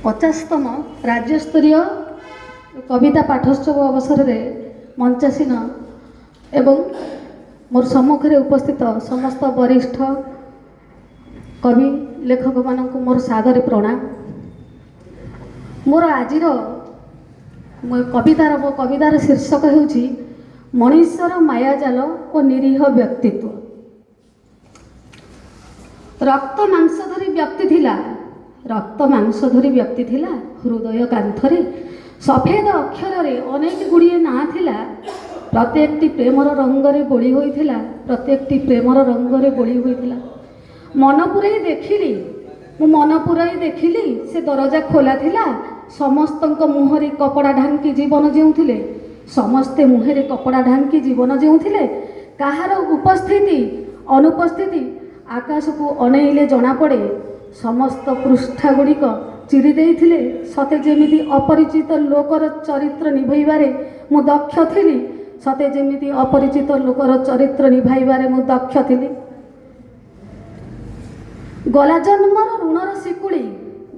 50तम राज्यस्तरीय कविता पाठोत्सव अवसर में मंचासीन एवं मोर सम्मुख में उपस्थित समस्त वरिष्ठ कवि लेखक मान मोर सादर प्रणाम। मोर आज कवितार शीर्षक होउछि मनुष्यर मायाजाल और निरीह व्यक्तित्व। रक्त मांसधरी व्यक्ति थिला, रक्त मांसधरी व्यक्ति थिला। हृदय कांथरे सफेद अक्षर रे अनेक गुड़िए ना थिला। प्रत्येकटी प्रेमर रंगरे बोली होइथिला, प्रत्येकटी प्रेमर रंगरे बोली होइथिला। मन पुराई देखिली, मु मन पुराई देखिली से दरजा खोला थिला। समस्तक मुहरे कपड़ा ढांकी जीवन जेउथिले, समस्ते मुहरे कपड़ा ढांकी जीवन जेउथिले। काहार उपस्थिति अनुपस्थिति आकाश को अनेइले जना पड़े। समस्त पृष्ठा गुड़िक चिरी देइथिले सते जेमिति अपरिचित लोकर चरित्र निभैबारे मु दक्ष थिली, सते जेमिति अपरिचित लोकर चरित्र निभाइबारे मु दक्ष थिली। गला जन्मर ऋणर शिकुली,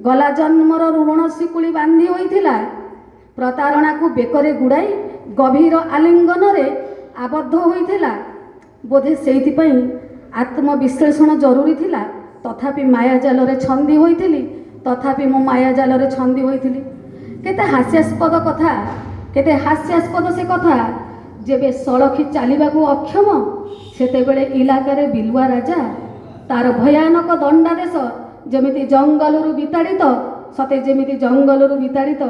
गला जन्मर ऋण शिकुली बांधी होइथिला। प्रतारणा को बेकरे गुड़ाई गभीर आलिंगन रे आबद्ध होइथिला। बोधे सेइथिपई आत्मविश्लेषण जरूरी थिला। तथापि मायाजाल रे छंदी होइथिली, तथापि मो मायाजाल रे छंदी होइथिली। केते हास्यास्पद कथा, केते हास्यास्पद से कथा। जेबे सड़खी चालिबा को अक्षम सेते बेले इलाकारे बिलुआ राजा तार भयानक दंडादेश जेमिति जंगलरु विताड़ित, सते जेमिति जंगलरु विताड़ित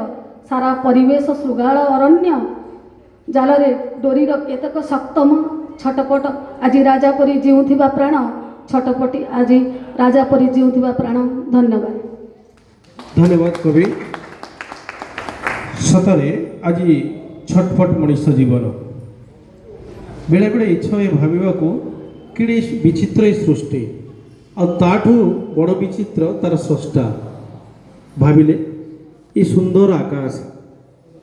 सारा परिवेश श्रृगाल अरण्य जालरे डोरीर केतक सप्तम छटपट आज राजा परी जीउथिबा प्राण, छटपटी आज राजा परी जीउथिबा प्राण। धन्यवाद। धन्यवाद कवि। सतरे आज छटपट मनुष्य जीवन बेले बेले इच्छा हुए भाविबा को कि विचित्र सृष्टि आठू बड़ विचित्र तार स्रष्टा। भाविले ये सुंदर आकाश